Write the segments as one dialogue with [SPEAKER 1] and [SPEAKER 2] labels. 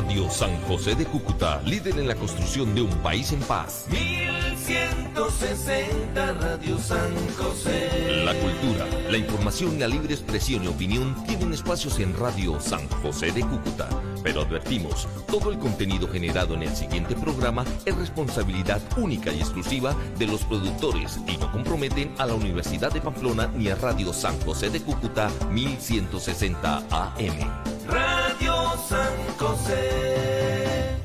[SPEAKER 1] Radio San José de Cúcuta, líder en la construcción de un país en paz.
[SPEAKER 2] 1160 Radio San José.
[SPEAKER 1] La cultura, la información y la libre expresión y opinión tienen espacios en Radio San José de Cúcuta. Pero advertimos, todo el contenido generado en el siguiente programa es responsabilidad única y exclusiva de los productores y no comprometen a la Universidad de Pamplona ni a Radio San José de Cúcuta 1160 AM.
[SPEAKER 2] Radio San José.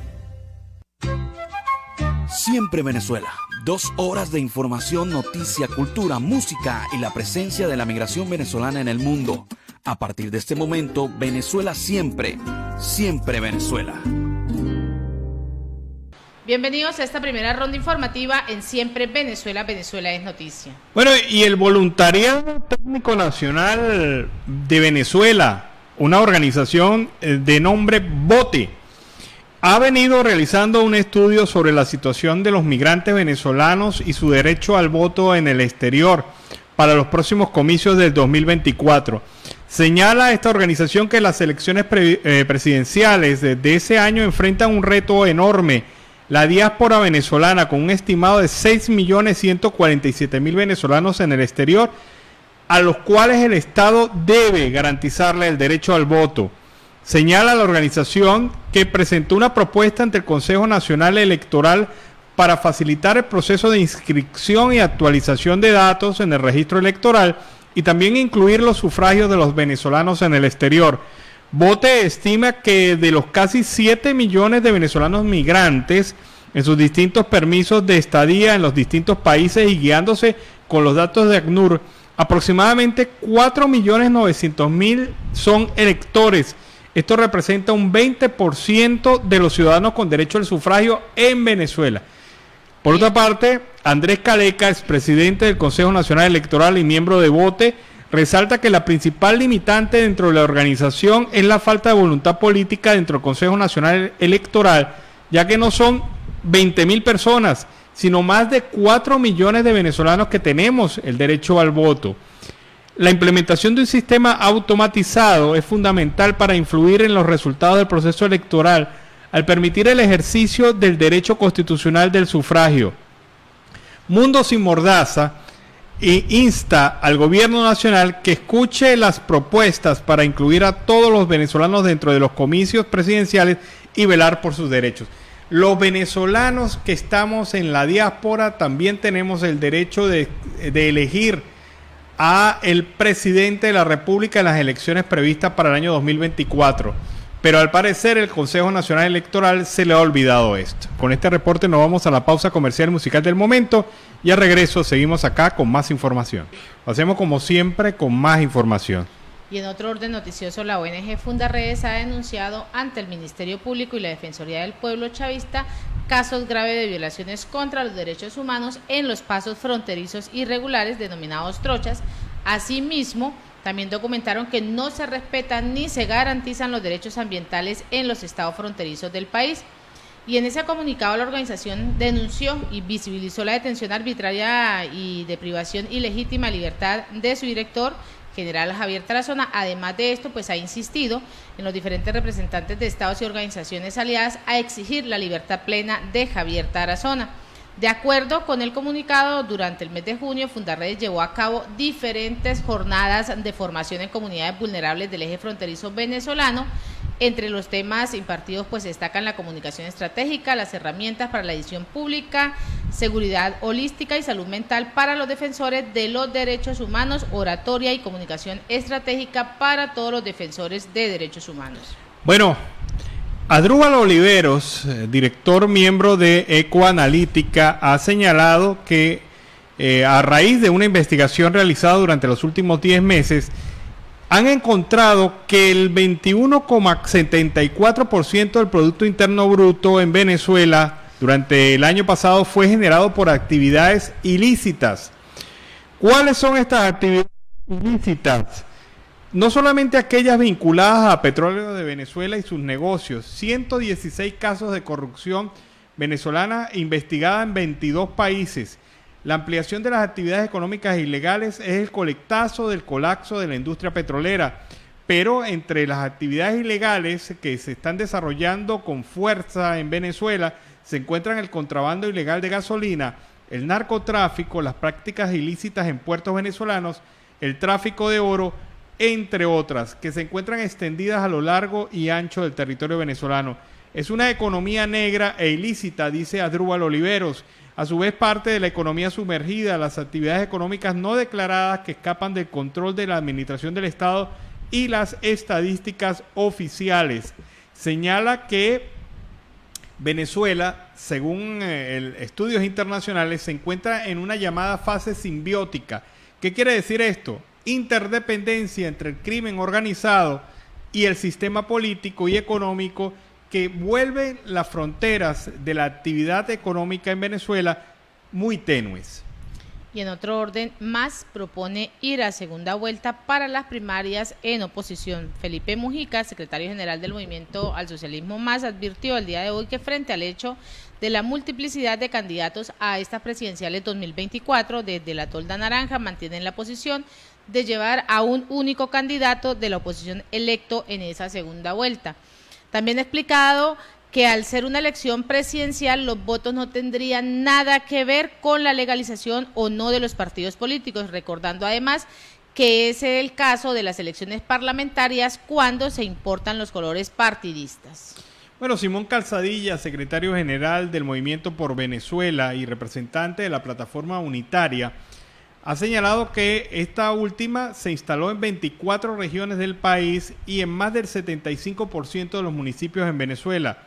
[SPEAKER 3] Siempre Venezuela. 2 horas de información, noticia, cultura, música y la presencia de la migración venezolana en el mundo. A partir de este momento, Venezuela siempre, siempre Venezuela.
[SPEAKER 4] Bienvenidos a esta primera ronda informativa en Siempre Venezuela, Venezuela es noticia.
[SPEAKER 5] Bueno, y el Voluntariado Técnico Nacional de Venezuela, una organización de nombre BOTE, ha venido realizando un estudio sobre la situación de los migrantes venezolanos y su derecho al voto en el exterior para los próximos comicios del 2024. Señala esta organización que las elecciones presidenciales de ese año enfrentan un reto enorme. La diáspora venezolana, con un estimado de 6.147.000 venezolanos en el exterior, a los cuales el Estado debe garantizarle el derecho al voto. Señala la organización que presentó una propuesta ante el Consejo Nacional Electoral para facilitar el proceso de inscripción y actualización de datos en el registro electoral y también incluir los sufragios de los venezolanos en el exterior. BOTE estima que de los casi 7 millones de venezolanos migrantes en sus distintos permisos de estadía en los distintos países y guiándose con los datos de ACNUR, aproximadamente 4.900.000 son electores. Esto representa un 20% de los ciudadanos con derecho al sufragio en Venezuela. Por otra parte, Andrés Caleca, expresidente del Consejo Nacional Electoral y miembro de BOTE, resalta que la principal limitante dentro de la organización es la falta de voluntad política dentro del Consejo Nacional Electoral, ya que no son 20.000 personas, sino más de 4 millones de venezolanos que tenemos el derecho al voto. La implementación de un sistema automatizado es fundamental para influir en los resultados del proceso electoral, al permitir el ejercicio del derecho constitucional del sufragio. Mundo Sin Mordaza insta al gobierno nacional que escuche las propuestas para incluir a todos los venezolanos dentro de los comicios presidenciales y velar por sus derechos. Los venezolanos que estamos en la diáspora también tenemos el derecho de elegir a el presidente de la República en las elecciones previstas para el año 2024. Pero al parecer el Consejo Nacional Electoral se le ha olvidado esto. Con este reporte nos vamos a la pausa comercial musical del momento y al regreso seguimos acá con más información. Lo hacemos como siempre con más información.
[SPEAKER 4] Y en otro orden noticioso, la ONG Fundaredes ha denunciado ante el Ministerio Público y la Defensoría del Pueblo chavista casos graves de violaciones contra los derechos humanos en los pasos fronterizos irregulares denominados trochas. Asimismo, también documentaron que no se respetan ni se garantizan los derechos ambientales en los estados fronterizos del país. Y en ese comunicado la organización denunció y visibilizó la detención arbitraria y de privación ilegítima de libertad de su director, general Javier Tarazona. Además de esto, pues ha insistido en los diferentes representantes de estados y organizaciones aliadas a exigir la libertad plena de Javier Tarazona. De acuerdo con el comunicado, durante el mes de junio, Fundaredes llevó a cabo diferentes jornadas de formación en comunidades vulnerables del eje fronterizo venezolano. Entre los temas impartidos pues destacan la comunicación estratégica, las herramientas para la edición pública, seguridad holística y salud mental para los defensores de los derechos humanos, oratoria y comunicación estratégica para todos los defensores de derechos humanos.
[SPEAKER 5] Bueno, Adrúbal Oliveros, director miembro de Ecoanalítica, ha señalado que a raíz de una investigación realizada durante los últimos 10 meses, han encontrado que el 21,74% del Producto Interno Bruto en Venezuela durante el año pasado fue generado por actividades ilícitas. ¿Cuáles son estas actividades ilícitas? No solamente aquellas vinculadas a Petróleo de Venezuela y sus negocios, 116 casos de corrupción venezolana investigada en 22 países. La ampliación de las actividades económicas ilegales es el coletazo del colapso de la industria petrolera. pero entre las actividades ilegales que se están desarrollando con fuerza en Venezuela se encuentran el contrabando ilegal de gasolina, el narcotráfico, las prácticas ilícitas en puertos venezolanos, el tráfico de oro, entre otras, que se encuentran extendidas a lo largo y ancho del territorio venezolano. Es una economía negra e ilícita, dice Asdrúbal Oliveros. A su vez, parte de la economía sumergida, las actividades económicas no declaradas que escapan del control de la administración del Estado y las estadísticas oficiales. Señala que Venezuela, según estudios internacionales, se encuentra en una llamada fase simbiótica. ¿Qué quiere decir esto? Interdependencia entre el crimen organizado y el sistema político y económico que vuelve las fronteras de la actividad económica en Venezuela muy tenues.
[SPEAKER 4] Y en otro orden, MAS propone ir a segunda vuelta para las primarias en oposición. Felipe Mujica, secretario general del Movimiento al Socialismo MAS, advirtió el día de hoy que frente al hecho de la multiplicidad de candidatos a estas presidenciales 2024, desde la tolda naranja mantienen la posición de llevar a un único candidato de la oposición electo en esa segunda vuelta. También ha explicado que al ser una elección presidencial, los votos no tendrían nada que ver con la legalización o no de los partidos políticos, recordando además que ese es el caso de las elecciones parlamentarias cuando se importan los colores partidistas.
[SPEAKER 5] Bueno, Simón Calzadilla, secretario general del Movimiento por Venezuela y representante de la plataforma unitaria, ha señalado que esta última se instaló en 24 regiones del país y en más del 75% de los municipios en Venezuela.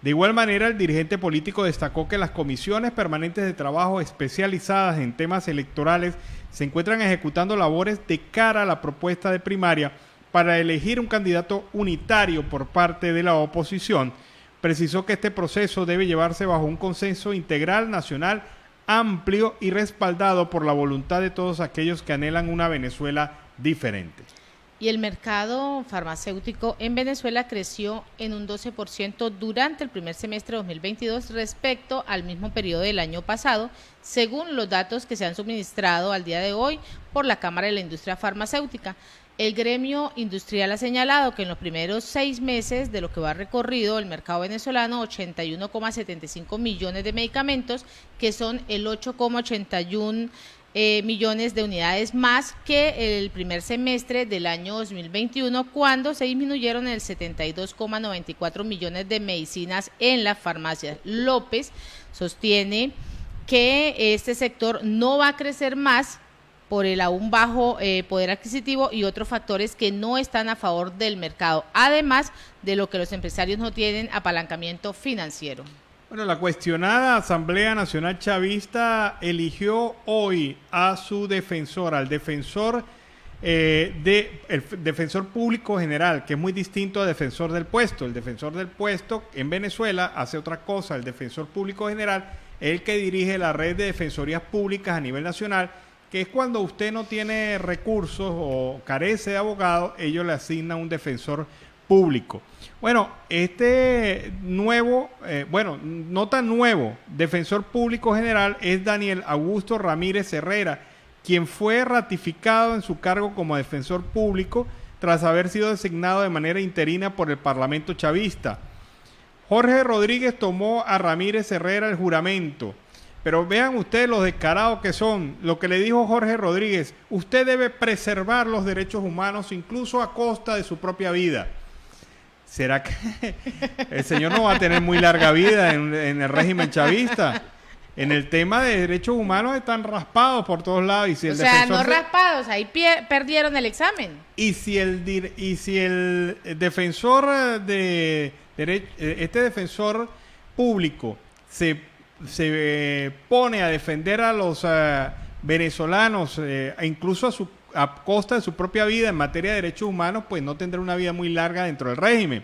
[SPEAKER 5] De igual manera, el dirigente político destacó que las comisiones permanentes de trabajo especializadas en temas electorales se encuentran ejecutando labores de cara a la propuesta de primaria para elegir un candidato unitario por parte de la oposición. Precisó que este proceso debe llevarse bajo un consenso integral nacional amplio y respaldado por la voluntad de todos aquellos que anhelan una Venezuela diferente.
[SPEAKER 4] Y el mercado farmacéutico en Venezuela creció en un 12% durante el primer semestre de 2022 respecto al mismo periodo del año pasado, según los datos que se han suministrado al día de hoy por la Cámara de la Industria Farmacéutica. El gremio industrial ha señalado que en los primeros 6 meses de lo que va recorrido el mercado venezolano, 81,75 millones de medicamentos, que son el 8,81 millones de unidades más que el primer semestre del año 2021, cuando se disminuyeron el 72,94 millones de medicinas en las farmacias. López sostiene que este sector no va a crecer más por el aún bajo poder adquisitivo y otros factores que no están a favor del mercado, además de lo que los empresarios no tienen apalancamiento financiero.
[SPEAKER 5] Bueno, la cuestionada Asamblea Nacional Chavista eligió hoy a su defensor, al defensor el defensor público general, que es muy distinto al defensor del puesto. El defensor del puesto en Venezuela hace otra cosa. El defensor público general es el que dirige la red de defensorías públicas a nivel nacional, que es cuando usted no tiene recursos o carece de abogado, ellos le asignan un defensor público. Bueno, este nuevo, no tan nuevo, defensor público general es Daniel Augusto Ramírez Herrera, quien fue ratificado en su cargo como defensor público tras haber sido designado de manera interina por el Parlamento chavista. Jorge Rodríguez tomó a Ramírez Herrera el juramento. Pero vean ustedes los descarados que son. Lo que le dijo Jorge Rodríguez: usted debe preservar los derechos humanos incluso a costa de su propia vida. ¿Será que el señor no va a tener muy larga vida en el régimen chavista? En el tema de derechos humanos están raspados por todos laros. Y si
[SPEAKER 4] no raspados, ahí perdieron el examen.
[SPEAKER 5] Y si el defensor este defensor público se pone a defender a los venezolanos, incluso a costa de su propia vida en materia de derechos humanos, pues no tendrá una vida muy larga dentro del régimen.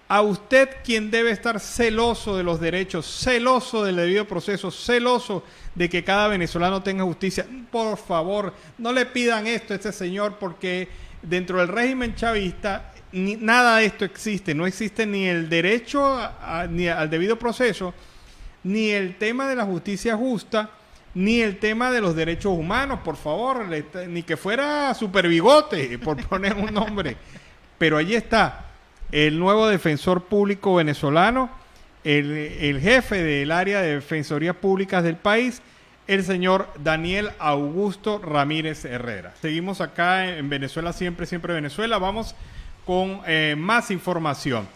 [SPEAKER 5] A usted, quien debe estar celoso de los derechos, celoso del debido proceso, celoso de que cada venezolano tenga justicia, por favor, no le pidan esto a este señor, porque dentro del régimen chavista nada de esto existe. No existe ni el derecho ni al debido proceso, ni el tema de la justicia justa, ni el tema de los derechos humanos, por favor, ni que fuera Super Bigote, por poner un nombre. Pero allí está el nuevo defensor público venezolano, el jefe del área de defensorías públicas del país, el señor Daniel Augusto Ramírez Herrera. Seguimos acá en Venezuela, siempre Venezuela. Vamos con más información.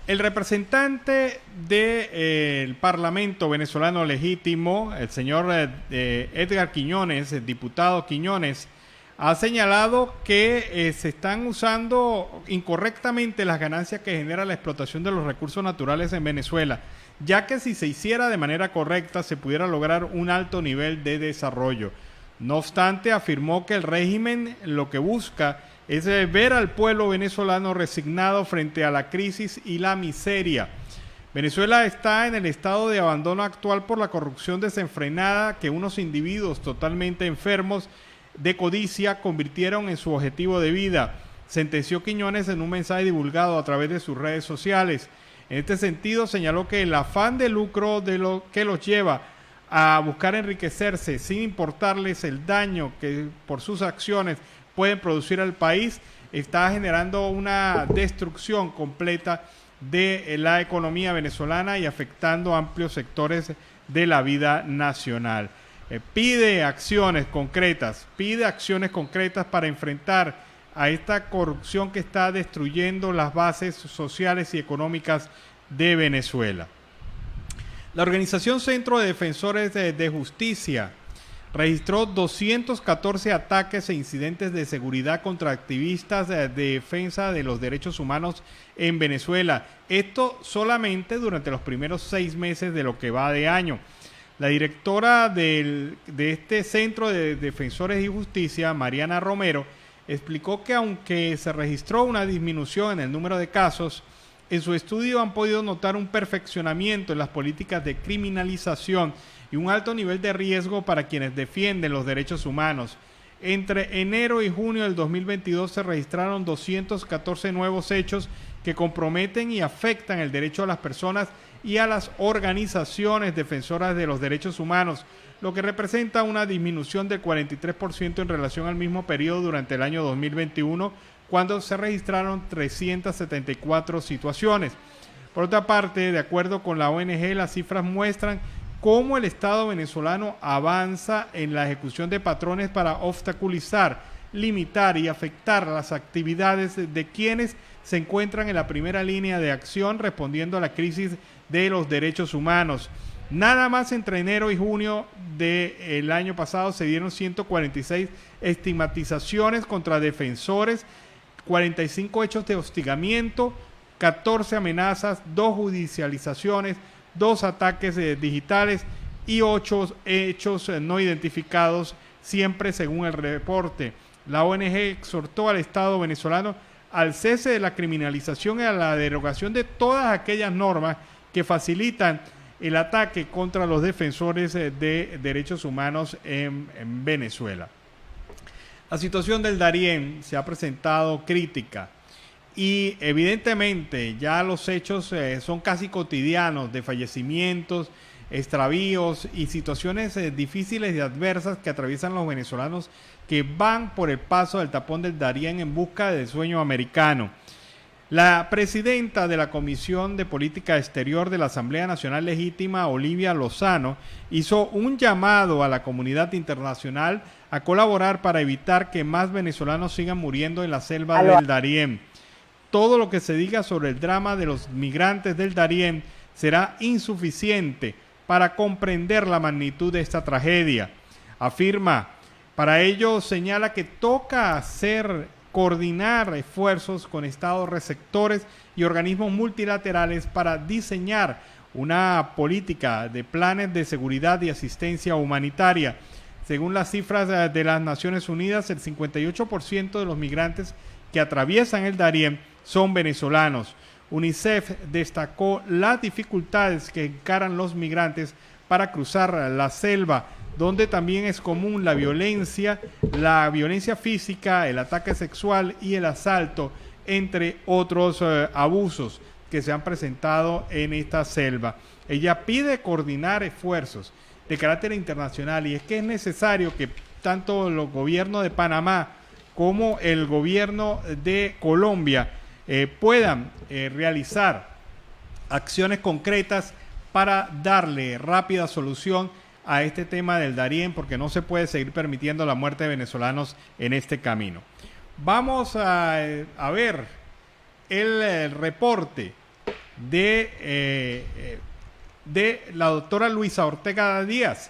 [SPEAKER 5] El representante del Parlamento venezolano legítimo, el señor Edgar Quiñones, el diputado Quiñones, ha señalado que se están usando incorrectamente las ganancias que genera la explotación de los recursos naturales en Venezuela, ya que si se hiciera de manera correcta se pudiera lograr un alto nivel de desarrollo. No obstante, afirmó que el régimen lo que busca es ver al pueblo venezolano resignado frente a la crisis y la miseria. Venezuela está en el estado de abandono actual por la corrupción desenfrenada que unos individuos totalmente enfermos de codicia convirtieron en su objetivo de vida, sentenció Quiñones en un mensaje divulgado a través de sus redes sociales. En este sentido, señaló que el afán de lucro que los lleva a buscar enriquecerse sin importarles el daño que por sus acciones pueden producir al país, está generando una destrucción completa de la economía venezolana y afectando amplios sectores de la vida nacional. Pide acciones concretas para enfrentar a esta corrupción que está destruyendo las bases sociales y económicas de Venezuela. La organización Centro de Defensores de Justicia registró 214 ataques e incidentes de seguridad contra activistas de defensa de los derechos humanos en Venezuela. Esto solamente durante los primeros 6 meses de lo que va de año. La directora de este Centro de Defensores de Justicia, Mariana Romero, explicó que aunque se registró una disminución en el número de casos, en su estudio han podido notar un perfeccionamiento en las políticas de criminalización y un alto nivel de riesgo para quienes defienden los derechos humanos. Entre enero y junio del 2022 se registraron 214 nuevos hechos que comprometen y afectan el derecho a las personas y a las organizaciones defensoras de los derechos humanos, lo que representa una disminución del 43% en relación al mismo periodo durante el año 2021, cuando se registraron 374 situaciones. Por otra parte, de acuerdo con la ONG, las cifras muestran cómo el Estado venezolano avanza en la ejecución de patrones para obstaculizar, limitar y afectar las actividades de quienes se encuentran en la primera línea de acción respondiendo a la crisis de los derechos humanos. Nada más entre enero y junio del año pasado se dieron 146 estigmatizaciones contra defensores, 45 hechos de hostigamiento, 14 amenazas, 2 judicializaciones, 2 ataques digitales y 8 hechos no identificados, siempre según el reporte. La ONG exhortó al Estado venezolano al cese de la criminalización y a la derogación de todas aquellas normas que facilitan el ataque contra los defensores de derechos humanos en Venezuela. La situación del Darién se ha presentado crítica y evidentemente ya los hechos son casi cotidianos de fallecimientos, extravíos y situaciones difíciles y adversas que atraviesan los venezolanos que van por el paso del tapón del Darién en busca del sueño americano. La presidenta de la Comisión de Política Exterior de la Asamblea Nacional Legítima, Olivia Lozano, hizo un llamado a la comunidad internacional a colaborar para evitar que más venezolanos sigan muriendo en la selva del Darién. Todo lo que se diga sobre el drama de los migrantes del Darién será insuficiente para comprender la magnitud de esta tragedia. Afirma, para ello señala que toca coordinar esfuerzos con estados receptores y organismos multilaterales para diseñar una política de planes de seguridad y asistencia humanitaria. Según las cifras de las Naciones Unidas, el 58% de los migrantes que atraviesan el Darién son venezolanos. UNICEF destacó las dificultades que encaran los migrantes para cruzar la selva, donde también es común la violencia física, el ataque sexual y el asalto, entre otros abusos que se han presentado en esta selva. Ella pide coordinar esfuerzos de carácter internacional, y es que es necesario que tanto el gobierno de Panamá como el gobierno de Colombia puedan realizar acciones concretas para darle rápida solución a este tema del Darién, porque no se puede seguir permitiendo la muerte de venezolanos en este camino. Vamos a ver el reporte de la doctora Luisa Ortega Díaz,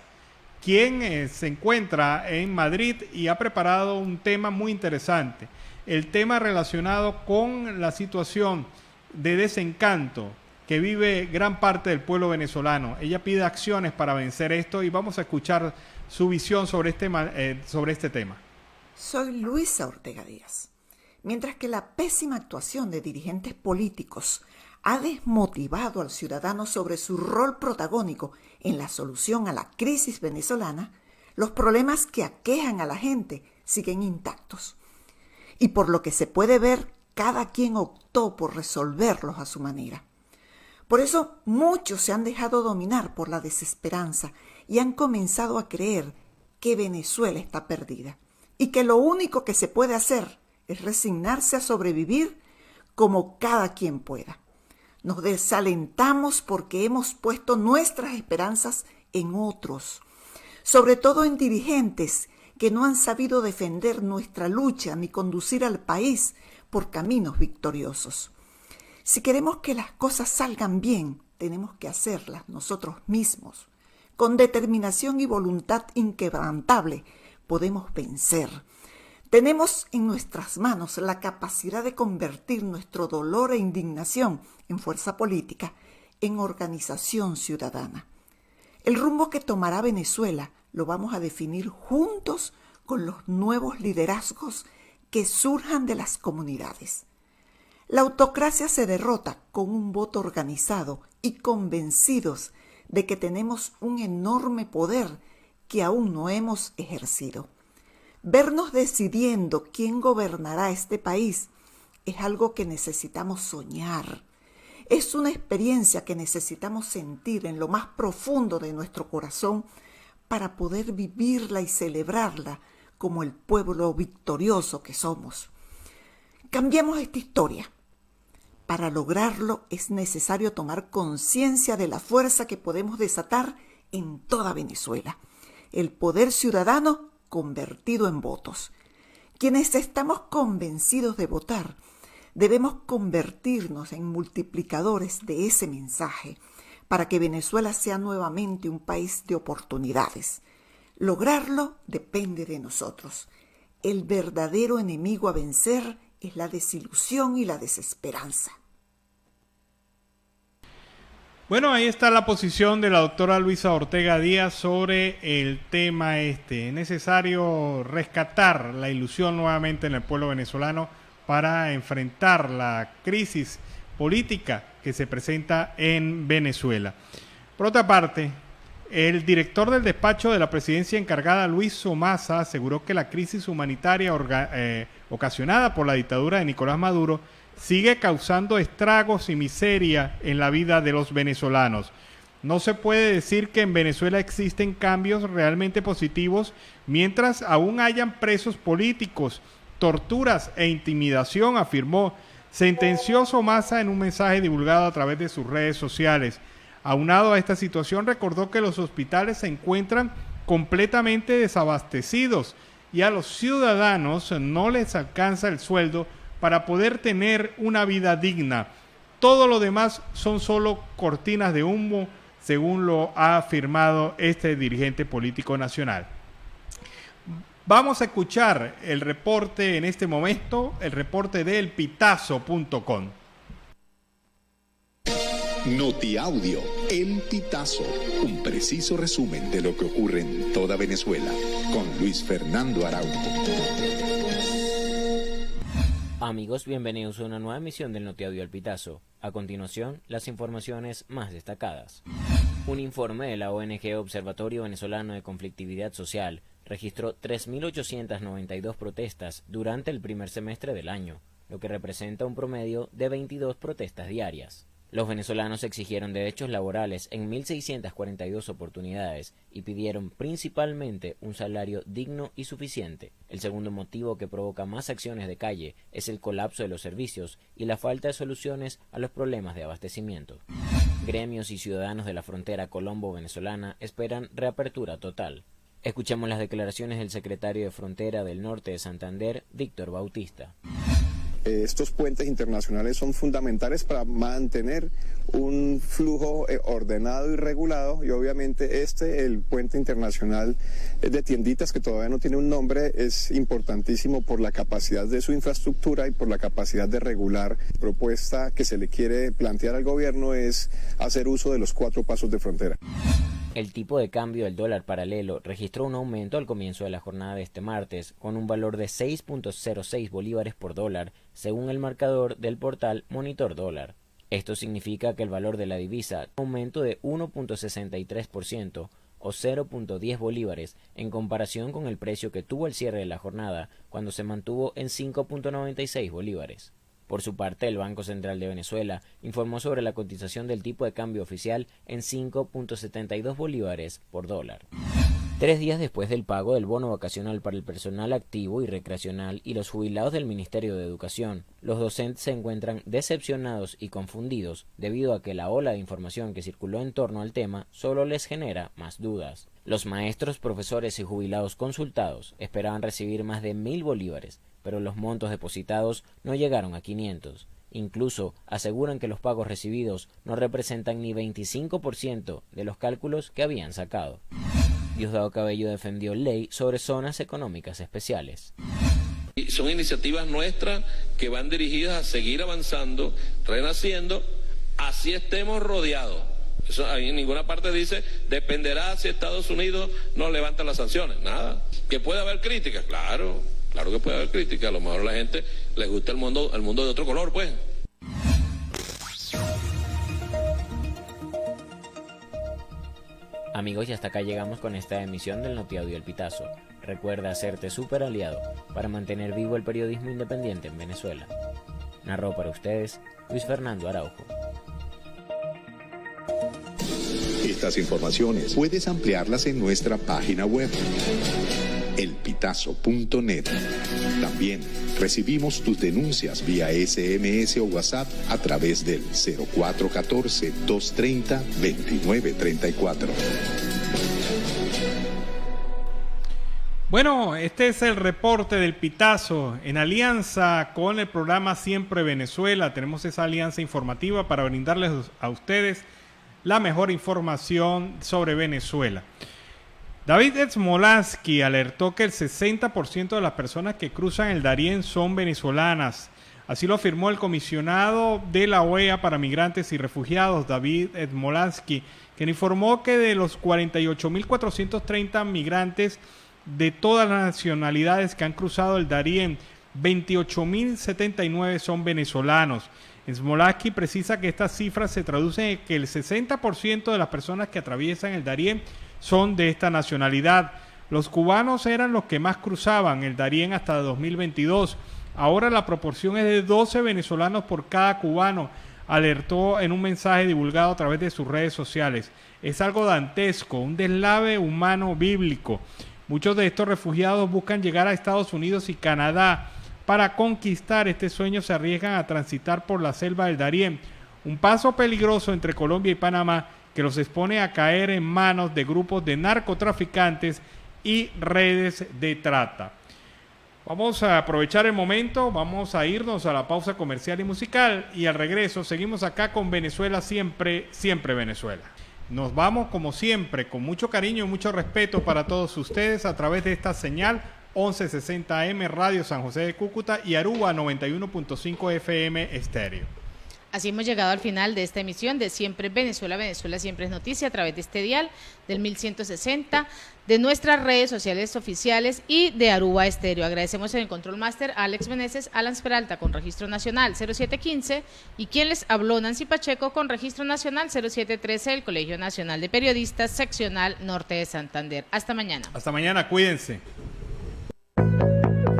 [SPEAKER 5] quien se encuentra en Madrid y ha preparado un tema muy interesante, el tema relacionado con la situación de desencanto que vive gran parte del pueblo venezolano. Ella pide acciones para vencer esto y vamos a escuchar su visión sobre este tema.
[SPEAKER 6] Soy Luisa Ortega Díaz. Mientras que la pésima actuación de dirigentes políticos ha desmotivado al ciudadano sobre su rol protagónico en la solución a la crisis venezolana, los problemas que aquejan a la gente siguen intactos. Y por lo que se puede ver, cada quien optó por resolverlos a su manera. Por eso muchos se han dejado dominar por la desesperanza y han comenzado a creer que Venezuela está perdida y que lo único que se puede hacer es resignarse a sobrevivir como cada quien pueda. Nos desalentamos porque hemos puesto nuestras esperanzas en otros, sobre todo en dirigentes que no han sabido defender nuestra lucha ni conducir al país por caminos victoriosos. Si queremos que las cosas salgan bien, tenemos que hacerlas nosotros mismos. Con determinación y voluntad inquebrantable podemos vencer. Tenemos en nuestras manos la capacidad de convertir nuestro dolor e indignación en fuerza política, en organización ciudadana. El rumbo que tomará Venezuela lo vamos a definir juntos con los nuevos liderazgos que surjan de las comunidades. La autocracia se derrota con un voto organizado y convencidos de que tenemos un enorme poder que aún no hemos ejercido. Vernos decidiendo quién gobernará este país es algo que necesitamos soñar. Es una experiencia que necesitamos sentir en lo más profundo de nuestro corazón para poder vivirla y celebrarla como el pueblo victorioso que somos. Cambiemos esta historia. Para lograrlo es necesario tomar conciencia de la fuerza que podemos desatar en toda Venezuela. El poder ciudadano convertido en votos. Quienes estamos convencidos de votar, debemos convertirnos en multiplicadores de ese mensaje para que Venezuela sea nuevamente un país de oportunidades. Lograrlo depende de nosotros. El verdadero enemigo a vencer es la desilusión y la desesperanza.
[SPEAKER 5] Bueno, ahí está la posición de la doctora Luisa Ortega Díaz sobre el tema este. Es necesario rescatar la ilusión nuevamente en el pueblo venezolano para enfrentar la crisis política que se presenta en Venezuela. Por otra parte, el director del despacho de la presidencia encargada, Luis Somasa, aseguró que la crisis humanitaria ocasionada por la dictadura de Nicolás Maduro sigue causando estragos y miseria en la vida de los venezolanos. No se puede decir que en Venezuela existen cambios realmente positivos mientras aún hayan presos políticos, torturas e intimidación, afirmó. Sentenció Somasa en un mensaje divulgado a través de sus redes sociales. Aunado a esta situación, recordó que los hospitales se encuentran completamente desabastecidos y a los ciudadanos no les alcanza el sueldo para poder tener una vida digna. Todo lo demás son solo cortinas de humo, según lo ha afirmado este dirigente político nacional. Vamos a escuchar el reporte en este momento, el reporte de elpitazo.com.
[SPEAKER 7] Notiaudio, El Pitazo, un preciso resumen de lo que ocurre en toda Venezuela, con Luis Fernando Araújo.
[SPEAKER 8] Amigos, bienvenidos a una nueva emisión del Notiaudio El Pitazo. A continuación, las informaciones más destacadas. Un informe de la ONG Observatorio Venezolano de Conflictividad Social registró 3.892 protestas durante el primer semestre del año, lo que representa un promedio de 22 protestas diarias. Los venezolanos exigieron derechos laborales en 1.642 oportunidades y pidieron principalmente un salario digno y suficiente. El segundo motivo que provoca más acciones de calle es el colapso de los servicios y la falta de soluciones a los problemas de abastecimiento. Gremios y ciudadanos de la frontera colombo-venezolana esperan reapertura total. Escuchemos las declaraciones del secretario de Frontera del Norte de Santander, Víctor Bautista.
[SPEAKER 9] Estos puentes internacionales son fundamentales para mantener un flujo ordenado y regulado, y obviamente el puente internacional de tienditas, que todavía no tiene un nombre, es importantísimo por la capacidad de su infraestructura y por la capacidad de regular. La propuesta que se le quiere plantear al gobierno es hacer uso de los 4 pasos de frontera.
[SPEAKER 8] El tipo de cambio del dólar paralelo registró un aumento al comienzo de la jornada de este martes, con un valor de 6.06 bolívares por dólar, según el marcador del portal Monitor Dólar. Esto significa que el valor de la divisa tuvo un aumento de 1.63% o 0.10 bolívares en comparación con el precio que tuvo el cierre de la jornada, cuando se mantuvo en 5.96 bolívares. Por su parte, el Banco Central de Venezuela informó sobre la cotización del tipo de cambio oficial en 5.72 bolívares por dólar. 3 días después del pago del bono vacacional para el personal activo y recreacional y los jubilados del Ministerio de Educación, los docentes se encuentran decepcionados y confundidos debido a que la ola de información que circuló en torno al tema solo les genera más dudas. Los maestros, profesores y jubilados consultados esperaban recibir más de 1.000 bolívares, pero los montos depositados no llegaron a 500. Incluso aseguran que los pagos recibidos no representan ni 25% de los cálculos que habían sacado. Diosdado Cabello defendió ley sobre zonas económicas especiales.
[SPEAKER 10] Son iniciativas nuestras que van dirigidas a seguir avanzando, renaciendo, así estemos rodeados. Eso ahí en ninguna parte dice, dependerá si Estados Unidos nos levanta las sanciones. Nada. ¿Que puede haber críticas? Claro que puede haber críticas. A lo mejor a la gente les gusta el mundo de otro color, pues.
[SPEAKER 8] Amigos, y hasta acá llegamos con esta emisión del Notiaudio El Pitazo. Recuerda hacerte súper aliado para mantener vivo el periodismo independiente en Venezuela. Narró para ustedes Luis Fernando Araujo.
[SPEAKER 7] Estas informaciones puedes ampliarlas en nuestra página web, elpitazo.net. También recibimos tus denuncias vía SMS o WhatsApp a través del 0414-230-2934.
[SPEAKER 5] Bueno, este es el reporte del Pitazo en alianza con el programa Siempre Venezuela. Tenemos esa alianza informativa para brindarles a ustedes la mejor información sobre Venezuela. David Smolansky alertó que el 60% de las personas que cruzan el Darién son venezolanas. Así lo afirmó el comisionado de la OEA para migrantes y refugiados, David Smolansky, quien informó que de los 48.430 migrantes de todas las nacionalidades que han cruzado el Darién, 28.079 son venezolanos. Smolansky precisa que estas cifras se traducen en que el 60% de las personas que atraviesan el Darién son de esta nacionalidad. Los cubanos eran los que más cruzaban el Darién hasta 2022. Ahora la proporción es de 12 venezolanos por cada cubano, alertó en un mensaje divulgado a través de sus redes sociales. Es algo dantesco, un deslave humano bíblico. Muchos de estos refugiados buscan llegar a Estados Unidos y Canadá. Para conquistar este sueño se arriesgan a transitar por la selva del Darién, un paso peligroso entre Colombia y Panamá que los expone a caer en manos de grupos de narcotraficantes y redes de trata. Vamos a aprovechar el momento, vamos a irnos a la pausa comercial y musical y al regreso seguimos acá con Venezuela Siempre, Siempre Venezuela. Nos vamos como siempre, con mucho cariño y mucho respeto para todos ustedes a través de esta señal 1160 AM Radio San José de Cúcuta y Aruba 91.5 FM Estéreo.
[SPEAKER 4] Así hemos llegado al final de esta emisión de Siempre Venezuela, Venezuela Siempre es Noticia, a través de este dial del 1160, de nuestras redes sociales oficiales y de Aruba Estéreo. Agradecemos en el Control Master a Alex Meneses, Alan Peralta con registro nacional 0715 y quien les habló, Nancy Pacheco, con registro nacional 0713 del Colegio Nacional de Periodistas, seccional Norte de Santander. Hasta mañana.
[SPEAKER 5] Hasta mañana, cuídense.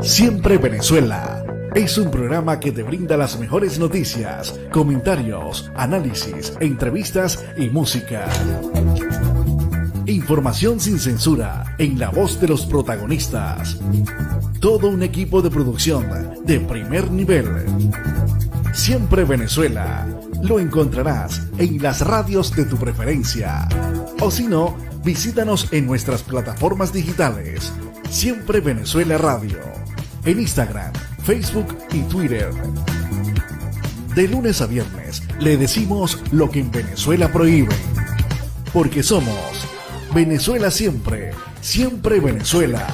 [SPEAKER 11] Siempre Venezuela. es un programa que te brinda las mejores noticias, comentarios, análisis, entrevistas y música. Información sin censura, en la voz de los protagonistas. Todo un equipo de producción de primer nivel. Siempre Venezuela. Lo encontrarás en las radios de tu preferencia. O si no, visítanos en nuestras plataformas digitales. Siempre Venezuela Radio. En Instagram, Facebook y Twitter. De lunes a viernes le decimos lo que en Venezuela prohíben. Porque somos Venezuela siempre, siempre Venezuela.